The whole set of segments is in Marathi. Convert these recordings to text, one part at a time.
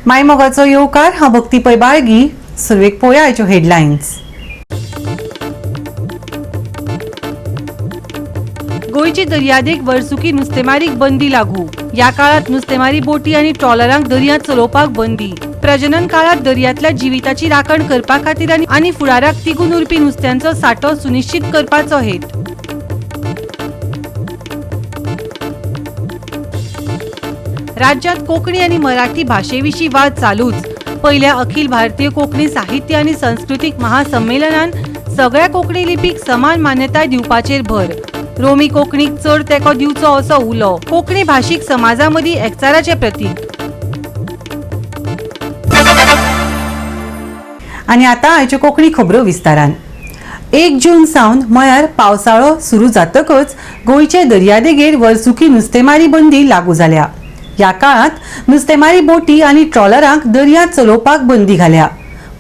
मायमोगाचो येवकार हांव भक्ती पै बाळगी. सुरवेक पळोवया आयच्यो हेडलायन्स. गोंयचे दर्यादेग वर्सुकी नुस्तेमारीक बंदी लागू. या काळात नुस्तेमारी बोटी आनी ट्रॉलरांक दर्यांत चलोवपाक बंदी. प्रजनन काळात दर्यांतल्या जिविताची राखण करपा खातीर आनी फुडाराक तिगून उरपी नुस्त्यांचो सांठो सुनिश्चित करपाचो हेत. राज्यांत कोंकणी आनी मराठी भाशेविशीं वाद चालूच. पयल्या अखिल भारतीय कोंकणी साहित्य आनी संस्कृतीक महासंमेलनान सगळ्या कोंकणी लिपीक समान मान्यताय दिवपाचेर भर. रोमी कोंकणीक चड तेंको दिवचो असो उलो. कोंकणी भाशीक समाजा मदीं एकचाराचें प्रतीक. आनी आतां आयच्यो कोंकणी खबरो विस्तारान. 1 जून सावन म्हळ्यार पावसाळो सुरू जातकच गोंयचे दर्यादेगेर वर्सुकी नुस्तेमारी बंदी लागू जाल्या. ह्या काळात नुस्तेमारी बोटी आनी ट्रॉलरांक दर्यांत चलोवपाक बंदी घाल्या.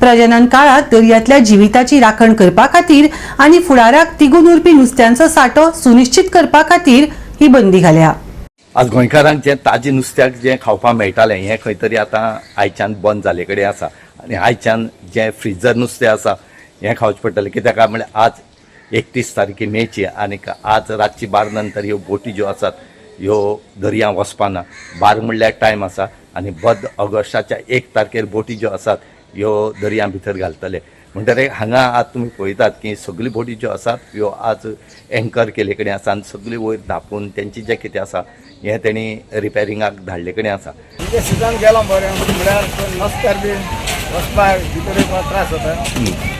प्रजनन काळात दर्यांतल्या जिविताची राखण करपा खातीर आनी फुडाराक तिगून उरपी नुस्त्यांचो सांठो सुनिश्चित करपा खातीर ही बंदी घाल्या. आज गोंयकारांक जें ताजें नुस्त्याक जें खावपाक मेळटालें हें खंय तरी आतां आयच्यान बंद जाले कडेन आसा. आनी आयच्यान जें फ्रिजर नुस्तें आसा हें खावचें पडटलें. कित्याक काय म्हळ्यार आज 31 तारखे मेची आनी आज रातची 12 नंतर ह्यो बोटी ज्यो आसात ह्यो दर्या वचपाना. 12 म्हणल्यार टायम आसा आनी 2 ऑगस्टाच्या 1 तारखेर बोटी ज्यो आसात ह्यो दर्या भितर घालतले. म्हणटकीर हांगा आज तुमी पळयतात की सगळ्यो बोटी ज्यो आसात ह्यो आज एंकर केले कडेन आसा आनी सगळी वयर धापून तेंची जें कितें आसा हें तेणी रिपेरिंगाक धाडले कडेन आसा. सिजन गेलो बरें म्हळ्यार नुस्त्यार बी वचपाक भितर येवपाक त्रास जाता.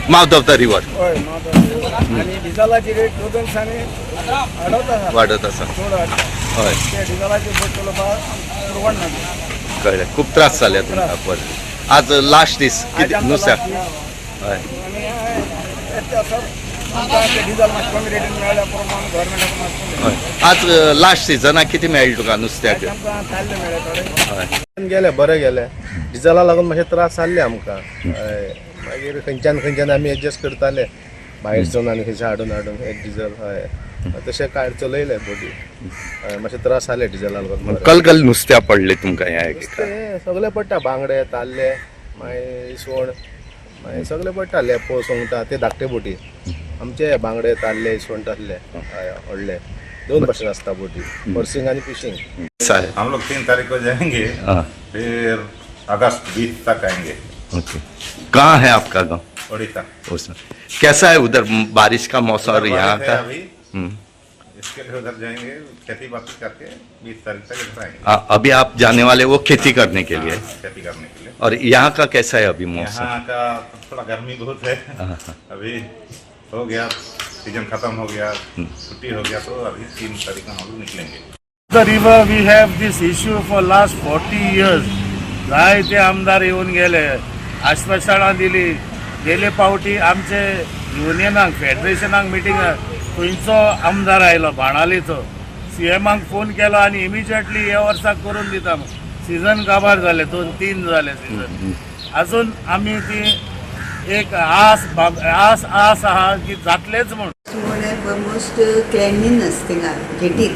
माउथ ऑफ द रिवर हय आनी डिझलाची रेट 2 दिसांनी वाडत आसा. हय ते डिझलाची बोट चलोवपाक परवडना. कळ्ळें. खूब त्रास जाले तुमकां. बरें. आज लास्ट दीस कितें नुस्त्याक. हय डिझल मातशें कमी रेटीन मेळ्ळ्या प्रमाण गव्हर्मेंटाक हय. आज लास्ट सिजनाक कितें मेळ्ळें तुका नुस्त्याक. ताल्ले मेळ्ळे थोडे. हय गेले बरे गेले. डिझला लागून मातशे त्रास जाल्ले आमकां. मागीर खंयच्यान आमी एडजस्ट करताले भायरसून आनी खंयचे हाडून एक डिझल. हय तशें काय चलयले बोटी. मातशे त्रास जाले डिझला लागून. कलकल नुस्त्या पडले तुमकां ह्या ते सगळे पडटा. बांगडे ताल्ले मागीर इसवण मागीर सगळे पडटा. लेपो सुंगटां ते धाकटे बोटी. आमचे बांगडे ताल्ले इसवण ताल्ले हय व्हडले 2 भशेन आसता बोटी. पर्सिंग आनी फिशिंग. हम लोग 3 तारीख को जाएंगे. फिर अगस्त 20 तक आएंगे. ओके. कहाँ है आपका गांव. उड़ीसा. कैसा है उधर बारिश का मौसम और यहाँ का. अभी इसके लिए उधर जाएंगे खेती बाती करके 20 तारीख तक इधर आएंगे. अभी आप जाने वाले वो खेती करने के लिए. खेती करने के लिए. और यहाँ का कैसा है अभी मौसम. यहाँ का थोड़ा गर्मी बहुत है. अभी हो गया सीजन खत्म हो गया छुट्टी हो गया तो अभी 3 तारीख को हम लोग निकलेंगे. The river we have this issue for last 40 years. जायते आमदार येऊन गेले आश्वासनां दिली. गेले पावटी आमचे युनियनाक फेडरेशनाक मिटिंगाक थंयचो आमदार आयलो बाणालीचो. CMाक फोन केलो आनी इमिजिएटली ह्या वर्साक करून दिता. सीजन काबार जाले 2-3 जाले सीजन. अजून आमी ती एक आस आहा की जातलेच म्हणून. मोस्ट क्लेनलीनेस थिंगा जेटीर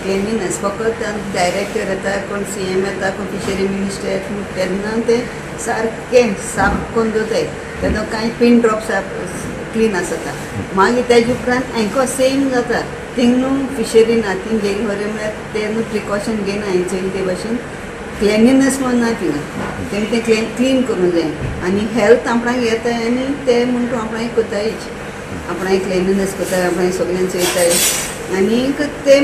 क्लेनलीनेस फकत डायरेक्टर येता कोण CM येता कोण फिशरी मिनिस्टर येता तेन्ना ते सारकें साफ करून दवरताय. तेन्ना कांय पिन ड्रॉप्स क्लीन आसता. मागीर तेजे उपरांत हांकां सेम जाता. थिंग न्हू फिशरी ना थिंग गेली खरें म्हळ्यार ते न्हू प्रिकॉशन घेयना हांचें ते भाशेन क्लेनलीनेस म्हणून ना थिंगा. तें क्लीन करूंक जाय आनी हेल्थ आपणाक येताय आनी ते म्हण तूं आपणाक कोतायच. आपणाक क्लेनलीनेस कोताय आपणाक सगळ्यांक चयताय आनीक ते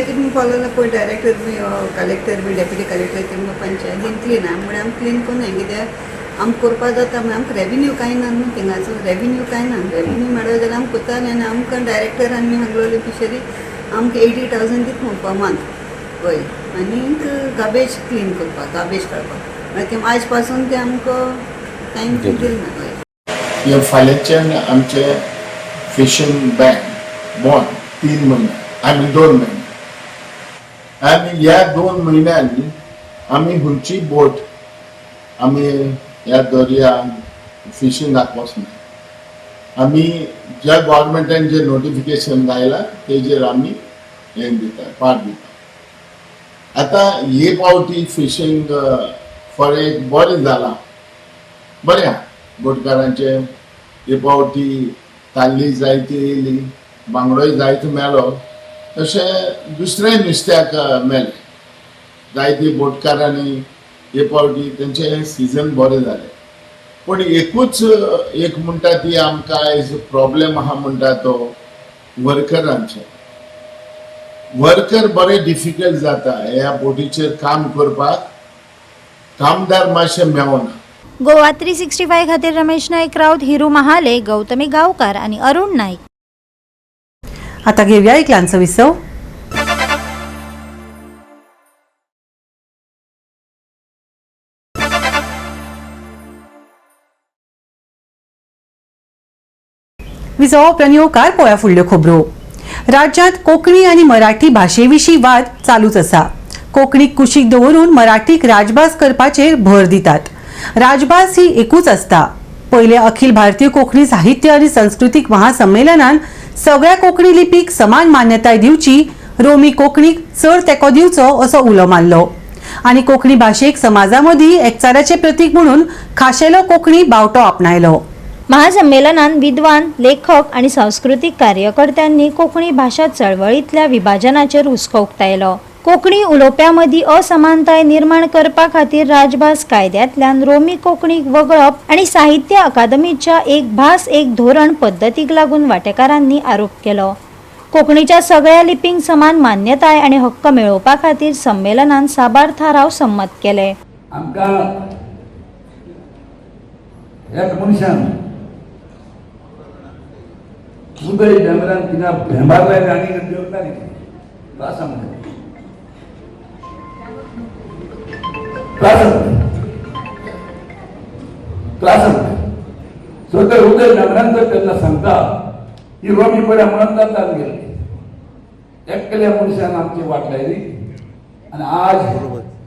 कितें पावलें पळय डायरेक्टर बी कलेक्टर बी डेप्युटी कलेक्टर तेमकां पंचायतीन क्लीन म्हळ्यार आमी क्लीन कोन्नाय. कित्याक आमकां करपा जाता म्हळ्यार आमकां रेविन्यू कांय ना न्हू थिंगाचो. रेविन्यू कांय ना. रेविन्यू मेळ्ळो जाल्यार आमी कोताले आनी आमकां डायरेक्टर आनी हांगलोली फिशरी आमकां 80,000 दिता पर मंथ. हय आनीक गार्बेज क्लीन करपाक गार्बेज काडपाक म्हळ्यार ते आयज पासून ते आमकां टायम दिलना. हय हे फाल्यांच्यान आमचे फिशींग बॉन 3 महिने आमी 2 महिने आनी ह्या 2 महिन्यांनी आमी खंयची बोट आमी ह्या दर्याक फिशिंगाक वचना. आमी ज्या गव्हर्मेंटान जे नोटिफिकेशन घायला तेजेर आमी हे दिता पार्ट दिता. आतां हे पावटी फिशींग फॉर एक बरें जाला बरें आहा बोटकारांचे हे पावटी ताल्ली जायती येयली बांगडोय जायतो मेलो तशें दुसऱ्या नुस्त्याक मेले जायती बोटकारांनी हे पावटी तेंचे सिजन बरें जालें पूण एकूच एक म्हणटा ती आमकां आयज प्रॉब्लेम आहा म्हणटा तो वर्करांचे वर्कर बरें डिफिकल्ट जाता ह्या बोटीचेर काम करपाक कामदार मातशे मेवना गोवा 365 खातीर रमेश नाईक राऊत, हिरू महाले, गौतमी गावकार आणि अरुण नाईक. आता घेऊया एक ल्हानसो विसव. विसव उपरांत पळया फुडल्यो खबरो. राज्यांत कोंकणी आनी मराठी भाशेविशीं वाद चालूच आसा. कोंकणीक कुशीक दवरून मराठीक राजभास करपाचेर भर दितात. राजभास ही एकूच आसता. पयले अखिल भारतीय कोंकणी साहित्य आनी संस्कृतीक महासंमेलनान सगळ्या कोंकणी लिपीक समान मान्यताय दिवची, रोमी कोंकणीक चड तेंको दिवचो असो उलो मारलो आनी कोंकणी भाशेक समाजामदीं एकचाराचें प्रतीक म्हणून खाशेलो कोंकणी बावटो आपणायलो. महासंमेलनात विद्वान, लेखक आणि सांस्कृतिक कार्यकर्त्यांनी कोंकणी भाषा चळवळीतल्या विभाजनाचेर हुस्को उक्तायलो. कोंकणी उलोवप्यां मदीं असमानताय निर्माण करपा खातीर राजभास कायद्यांतल्यान रोमी कोंकणीक वगळप आनी साहित्य अकादमीच्या एक भास एक धोरण पद्दतीक लागून वांटेकारांनी आरोप केलो. कोंकणीच्या सगळ्या लिपींक समान मान्यताय आनी हक्क मेळोवपा खातीर संमेलनान साबार थाराव संमत केले. आमकां एक मनशान उदय बेंबरान तिका भेंबार लायले आनी देवताली त्रासा म्हणटा सो तर उदय बेंबरान जर त्यांना सांगता ही रोमी बऱ्या म्हणून जातात गेले एकल्या मनशान आमची वाट लायली आनी आज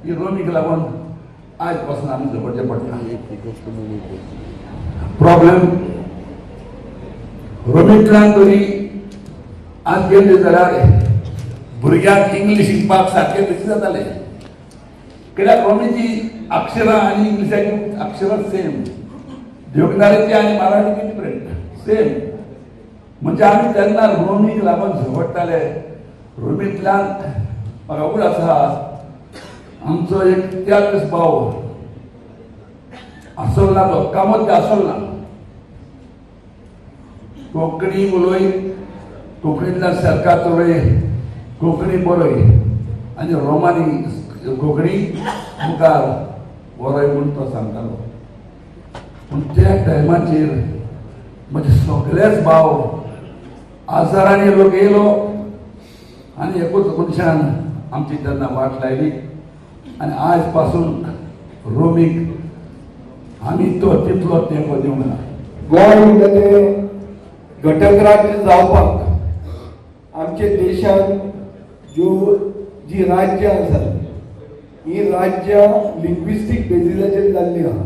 ही रोमीक लागून आज पासून आमी झगडचे पडटा. प्रॉब्लेम रोमींतल्यान तरी आज गेले जाल्यार भुरग्यांक इंग्लीश शिकपाक सारकें कशें जातालें कित्याक रोमीची अक्षरां आनी इंग्लिशाची अक्षरां सेम, देवनागरीची आनी मराठीची डिफरंट सेम. म्हणजे आमी तेन्ना रोमीक लागून झगडटाले. रोमींतल्यान म्हाका उड आसा आमचो एक त्यागस भाव आसोल ना तो कामत आसोल ना कोंकणी उलोय, कोंकणींतल्यान सरकार चलय, कोंकणी बरय आनी रोमांनी कोंकणी मुखार बरय म्हूण तो सांगतालो. पूण त्या टायमाचेर म्हजे सगळेच भाव आजारांनी लोक येयलो आनी एकूच मनशान आमची तेन्ना वाट लायली आनी आज पासून रोमीक आमी तो तितलो तेंको दिवंक ना. गोंय म्हणटा तें घटक राज्य जावपाक आमच्या देशान जी राज्यां आसात ही राज्यां लिंग्विस्टीक बेजिसाचेर जाल्ली आहा.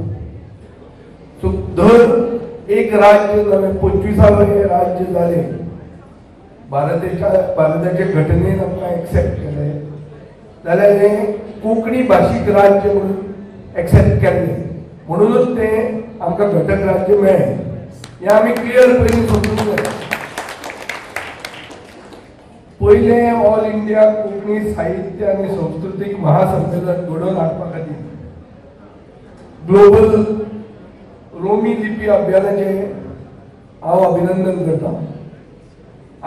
सो दर एक राज्य जालें 25वें राज्य जालें भारताच्या घटनेन आमकां एक्सेप्ट केलें जाल्यार हें कोंकणी भाशीक राज्य म्हणून एक्सेप्ट केल्लें म्हणूनच तें आमकां घटक राज्य मेळ्ळें. हें आमी क्लियर पयलीं समजूंक जाय. पयलें ऑल इंडिया कोंकणी साहित्य आनी संस्कृतीक महासंमेलन घडोवन हाडपा खातीर ग्लोबल रोमी लिपी अभियानाचें हांव अभिनंदन करतां.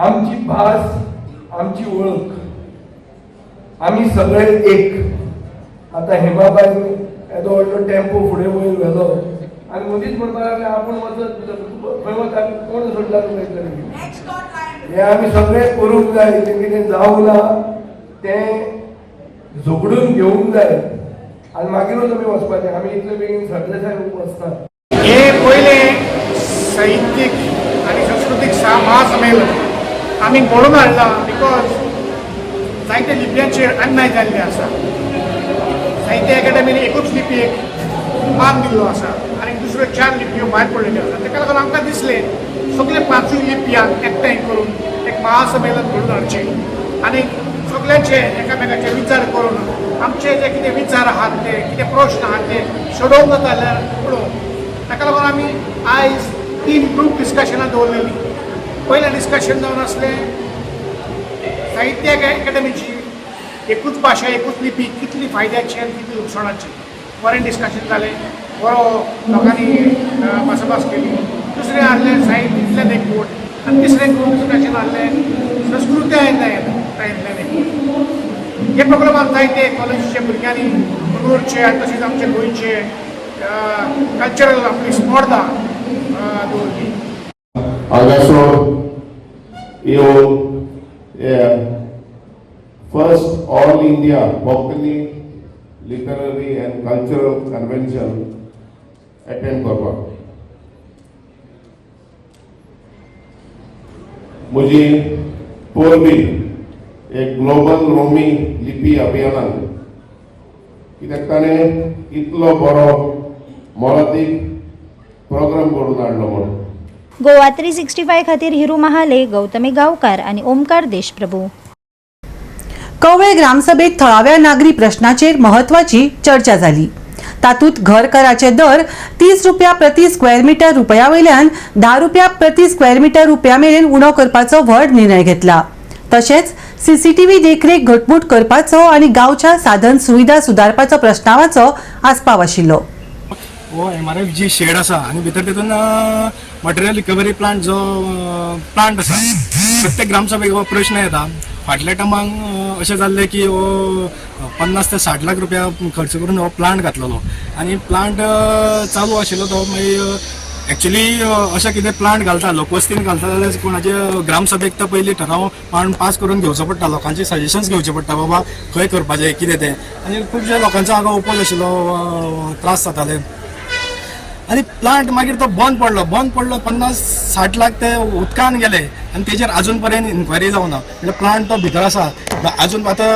आमची भास, आमची वळख, आमी सगळे एक. आतां हेमाबाईन येदो व्हडलो टेम्पो फुडें वयर व्हेलो आनी मदींच म्हणपाक लागले आपूण वचत खंय वता कोण सोडला तुका. हें आमी सगळे करूंक जाय. तें कितें जावंक ना तें झगडून घेवंक जाय आनी मागीरूच आमी वचपाचें. आमी इतले बेगीन सरदेसाय वचनात. हे पयले साहित्यीक आनी संस्कृतीक महासंमेलन आमी घडोवन हाडला बिकॉज जायते लिपयांचेर अन्याय जाल्ले आसा. साहित्य अकादमीन एकूच लिपयेक मान दिल्लो आसा आनी दुसऱ्यो 4 लिपयो भायर पडलेल्यो आसा. ताका लागून आमकां दिसलें सगळे 5 लिपयांक एकठांय करून एक महासंमेलन घडोवन हाडचें आनी सगळ्यांचे एकामेकाचे विचार करून आमचे जे कितें विचार आहात ते कितें प्रश्न आहात ते सोडोवंक जाता जाल्यार पळोवंक ताका लागून आमी आयज 3 ग्रूप डिस्कशनां दवरलेलीं. पयलें डिस्कशन जावन आसलें साहित्य अकादेमीची एकूच भाशा एकूच लिपी कितली फायद्याची आनी कितली लुकसाणाची बरें डिस्कशन जालें. बरो लोकांनी भासाभास केली. दुसरें आहलें साहित्यातल्यान एकूट आनी तिसरें ग्रूप डिस्कशन आहलें संस्कृतायेंतल्यान एकूट. हे प्रोग्रामाक जायते कॉलेजीचे भुरग्यांनी मंगळूरचे आनी तशेंच आमचे गोंयचे कल्चरल आपली स्पर्धा दवरली. हांगासर येवन first all India Konkani literary end cultural convention attend करपाक. म्हजी पोरबी एक ग्लोबल रोमी लिपी अभियानान कित्याक ताणें इतलो बरो मोलादीक प्रोग्राम घडोवन हाडलो म्हणून. गोवा 365 खातीर हिरू महाले, गौतमी गांवकार आणि ओमकार देशप्रभू. कवळे ग्रामसभेत थळाव्या नागरी प्रश्नाचेर महत्वाची चर्चा जाली. तातूंत घर कराचे दर 30 रुपया प्रति स्क्वेअर मिटर रुपया वयल्यान 10 रुपया प्रति स्क्वेअर मिटर रुपया मेरेन उणो करपाचो व्हड निर्णय घेतला. तशेंच सीसीटीव्ही देखरेख घटमूट करपाचो आनी गांवच्या साधन सुविधा सुदारपाचो प्रस्तावाचो आस्पाव आशिल्लो. हो MRF जी शेड आसा आनी भितर तितून मटेरियल रिकवरी प्लांट जो प्लांट आसा प्रत्येक ग्रामसभेक हो प्रश्न येता. फाटल्या टायमाक अशें जाल्लें की हो 50 ते 60 लाख रुपया खर्च करून हो प्लांट घातलेलो आनी प्लांट चालू आशिल्लो तो मागीर एक्चुअली अशें कितें प्लांट घालता लोकवस्तीन घालता जाल्यार कोणाचे ग्रामसभेक तो पयलीं ठराव पास करून घेवचो पडटा. लोकांचे सजेशन्स घेवचे पडटा बाबा खंय करपाचें कितें तें आनी खुबशा लोकांचो हांगा ओपोज आशिल्लो त्रास जाताले आनी प्लांट मागीर तो बंद पडलो 50-60 लाख ते उदकान गेले आनी तेजेर आजून पर्यंत इन्क्वायरी जावना. म्हणजे प्लांट तो भितर आसा आजून आतां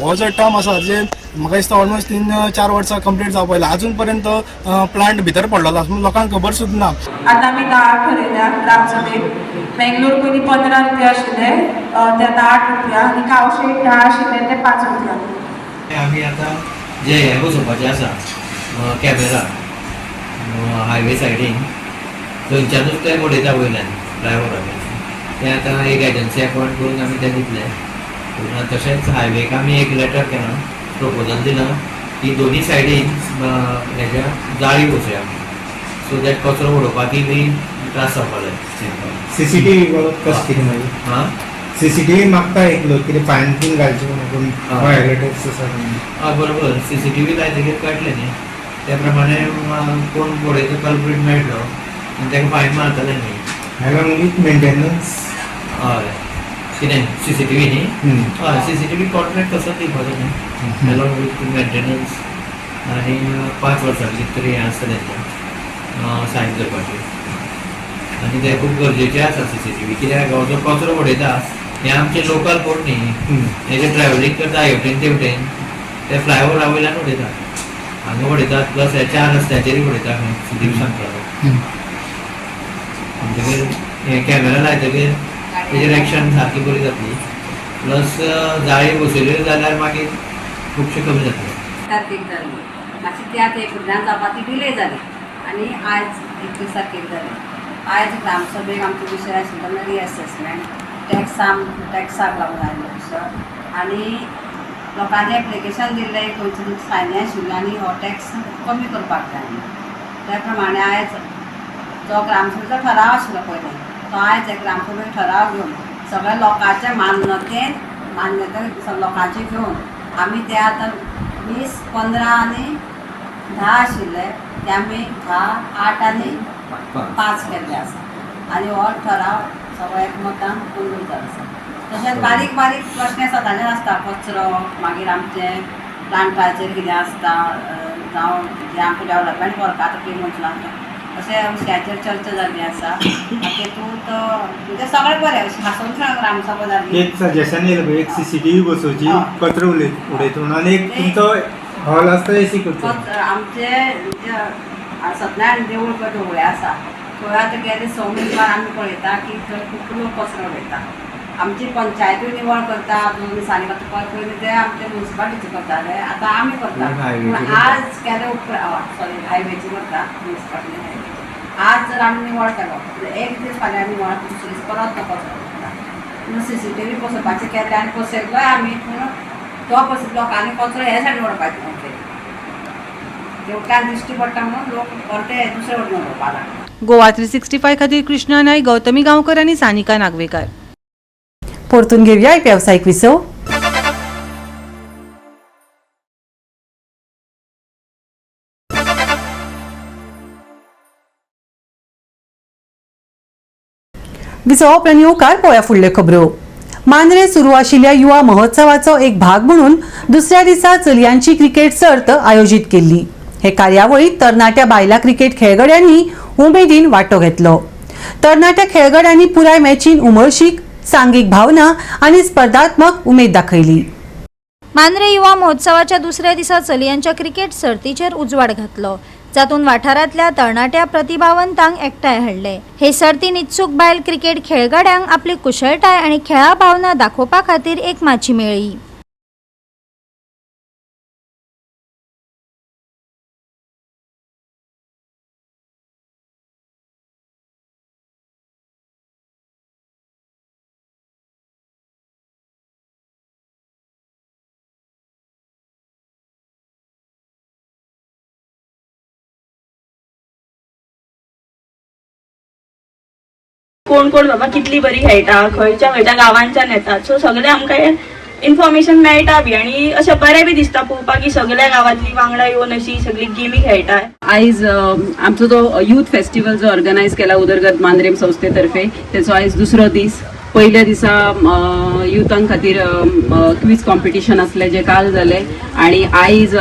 हो जो टर्म आसा जे म्हाका दिसता ऑलमोस्ट 3-4 वर्सां कंप्लीट जावपाक पयला आजून पर्यंत प्लांट भितर पडलेलो आसा लोकांक खबर सुद्दां ना. आतां आमी 10 ठरयल्या ग्रामसभेक. बेंगलोर पयलीं 15 रुपया आशिल्ले ते आतां 8 रुपया आनी कावशे 10 आशिल्ले ते 5 रुपया. आमी आतां जे हे बसोवपाचें आसा कॅमेरा हायवे सायडीन थंयच्यानूच ते उडयता वयल्यान ड्रायव्हराक ते आतां एक एजन्सी अपॉयंट करून आमी ते दितले. तशेंच हायवेक आमी एक लेटर केलां प्रपोजल दिलां की दोनी सायडीन हेज्या जाळी बसोवया सो दॅट कचरो उडोवपाकय बी त्रास जावपा जाय. CCTV कशें कितें मागीर CCTV मागता एक लोक कितें फायन बीन घालचे म्हणून वायलेटर्स आसा बरोबर CCTV लायतकीर कळटलें न्ही त्या प्रमाणे कोण पळयता कल्प्रीट मेळटलो आनी ताका फायन मारतले न्ही. हांगा मागीर मेंटेनन्स हय कितें CCTV न्ही हय CCTV कॉन्ट्रॅक्ट कसो दिवपाचो न्ही एलोंग वीथ मेंटेनन्स आनी 5 वर्सांनी कितें तरी हें आसता तेंचें सायन करपाचें आनी ते खूब गरजेचें आसा CCTV कित्याक हो जो कचरो उडयता हे आमचे लोकल कोण न्ही हे जे ट्रॅव्हलिंग करता हेवटेन तेवटेन ते फ्लायओव्हरा वयल्यान उडयता हांगा उडयतात प्लस हे 4 रस्त्याचेर उडयता खंय CCTV सांगतालो. म्हणटकीर हे कॅमेरा लायतकीर तेजेर एक्शन सारकी बरी जातली प्लस जाळी बसयल्यो जाल्यार मागीर खुबशें कमी जातलें. तारखेक जाली मातशी त्या ते फुडल्यान जावपाक ती डिले जाली आनी आयज 21 तारखेक जाली. आयज ग्रामसभेक आमचो विशय आशिल्लो रिअसेसमेंट टॅक्साक लागून आयिल्लो विशय आनी लोकांनी एप्लिकेशन दिल्लें खंयची फायनी आशिल्लो आनी हो टॅक्स कमी करपाक जाय. त्या प्रमाणे आयज जो ग्रामसभेचो ठराव आशिल्लो पयलीं तो आयज एक ग्रामसभेक ठराव घेवन सगळ्या लोकांचे मान्यता लोकांची घेवन आमी ते आतां 20, 15 आनी 10 आशिल्ले ते आमी 10, 8 आनी 5 केल्ले आसा आनी हो ठराव सगळो एकमतान मंजूर जालो आसा. तशेंच बारीक बारीक प्रश्न सदांच आसता कचरो मागीर आमचें प्लांटाचेर कितें आसता जावं जे आमकां डेवलपमेंट वर्क आतां पी मंडळांत अशें विशयाचेर चर्चा जाल्ली आसा. तातूंत म्हणजे सगळें बरें अशें हांसोवन ग्रामसभा जाल्ली. एक सजेशन येयलें एक CCTV बसोवची कचरो उडयता म्हणून आनी एक तुमचो हॉल आसता AC करचो. आमचे सत्यनारायण देवूळ पळय ढवळे आसा थंय आतां गेले 6 म्हयने आमी पळयता की थंय खूब लोक कचरो उडयता आमची पंचायतूय निवळ करता दिसांनी करता पयलीं ते आमचे म्युन्सिपालिटीचे करताले आतां आमी करता पूण आज केले उपरांत सॉरी हायवेची करता म्युन्सिपालिटी हायवे आज जर आमी निवळ केलो जाल्यार एक दीस फाल्यां निवळ दुसरे दीस परत तो कचरो पूण CCTV बसोवपाचें केलें आनी बसयलोय आमी पूण तो बसयलो लोकांनी कचरो हे सायडीन उडोवपाचें लोकांक दिश्टी पडटा म्हणून लोक परते दुसरे वटेन उडोवपाक लागले. गोवा 365 खातीर कृष्णा नाईक, गौतमी गांवकर आनी सानिका नागवेकर. परतून घेवया एक व्यावसायिक विसव. विसव उपरांत येवकार पळोवया फुडल्यो खबरो. मांद्रे सुरू आशिल्ल्या युवा महोत्सवाचो एक भाग म्हणून दुसऱ्या दिसा चलयांची क्रिकेट सर्त आयोजीत केल्ली. हे कार्यावळीत तरणाट्या बायला क्रिकेट खेळगड्यांनी उमेदीन वांटो घेतलो. तरणाट्या खेळगड्यांनी पुराय मॅचीन उमळशीक, सांघीक भावना आनी स्पर्धात्मक उमेद दाखयली. मांद्रे युवा महोत्सवाच्या दुसऱ्या दिसा चलयांच्या क्रिकेट सर्तीचेर उजवाड घातलो, जातून वाठारांतल्या तरणाट्या प्रतिभावंतांक एकठांय हाडले. हे सर्तीन इत्सूक बायल क्रिकेट खेळगड्यांक आपली कुशळटाय आनी खेळा भावना दाखोवपा खातीर एक माची मेळ्ळी. कोण कोण बाबा कितली बरी खेळटा, खंयच्या खंयच्या गांवांच्यान येतात, सो सगळे आमकां इन्फॉर्मेशन मेळटा बी आनी अशें बरें बी दिसता पळोवपाक की सगळ्या गांवांतली वांगडा येवन अशी सगळी गेमी खेळटा. आयज आमचो जो यूथ फेस्टिवल जो ऑर्गनायज केला उदरगत मांद्रेम संस्थेतर्फे तेचो आयज दुसरो दीस. पयल्या दिसा युथां खातीर क्विज कॉम्पिटिशन आसले जे काल जाले आनी आयज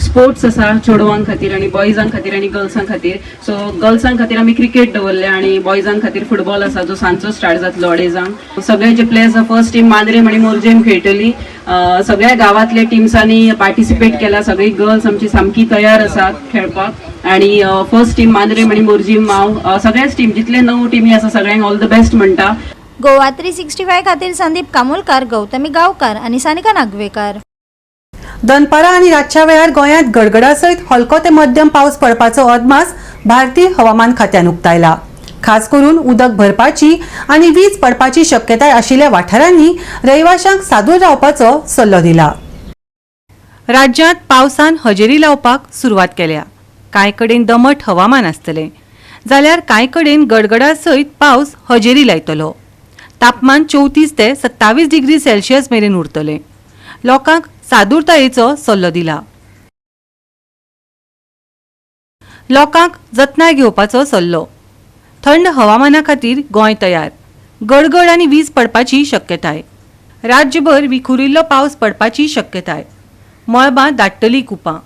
स्पोर्ट्स आसा चेडवांक खातीर आनी बॉयजां खातीर आनी गर्ल्सां खातीर. सो गर्ल्सां खातीर आमी क्रिकेट दवरले आनी बॉयजां खातीर फुटबॉल आसा जो सांजचो स्टार्ट जातलो 2:30. सगळे जे प्लेयर्स फर्स्ट टीम मांद्रेम आनी मोरजेम खेळटली. सगळ्या गांवांतले टिम्सांनी पार्टिसिपेट केला. सगळी गर्ल्स आमची सामकी तयार आसात खेळपाक आनी फर्स्ट टीम मांद्रेम आनी मोरजीम हांव सगळ्याच टीम जितले 9 टिमी आसा सगळ्यांक ऑल द बेस्ट म्हणटा. गोवा 365 खातीर संदीप कामोलकार, गौतमी गांवकार आनी सानिका नागवेकर. दनपारा आनी रातच्या वेळार गोंयांत गडगडा सयत हलको ते मध्यम पावस पडपाचो अदमास भारतीय हवामान खात्यान उक्तायला. खास करून उदक भरपाची आनी वीज पडपाची शक्यताय आशिल्ल्या वाठारांनी रहिवाशांक सादूर रावपाचो सल्लो दिला. राज्यांत पावसान हजेरी लावपाक सुरवात केल्या. कांय कडेन दमट हवामान आसतलें जाल्यार कांय कडेन गडगडा सयत पावस हजेरी लायतलो. तापमान 34 ते 27 डिग्री सेल्सियस मेरेन उरतलें. लोकांक सादूरतायेचो सल्लो दिला. लोकांक जतनाय घेवपाचो सल्लो. थंड हवामाना खातीर गोंय तयार. गडगड आनी वीज पडपाची शक्यताय. राज्यभर विखुरिल्लो पावस पडपाची शक्यताय. मळबां दाटतली कुपां.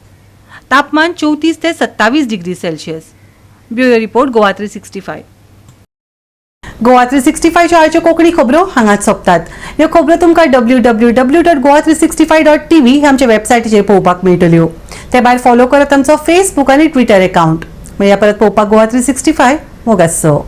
तापमान 34 ते 27 degree Celsius. Bureau report Goa 365. Goa 365 च्यो आयच्यो कोंकणी खबरो हांगाच सोंपतात. ह्यो खबरो तुमकां www.goa365.tv हे आमचे वेबसायटीचेर पळोवपाक मेळटल्यो. ते भायर फॉलो करात आमचो फेसबूक आनी ट्विटर अकाउंट. मागीर परत पळोवपाक गोवा 365 मोगासो.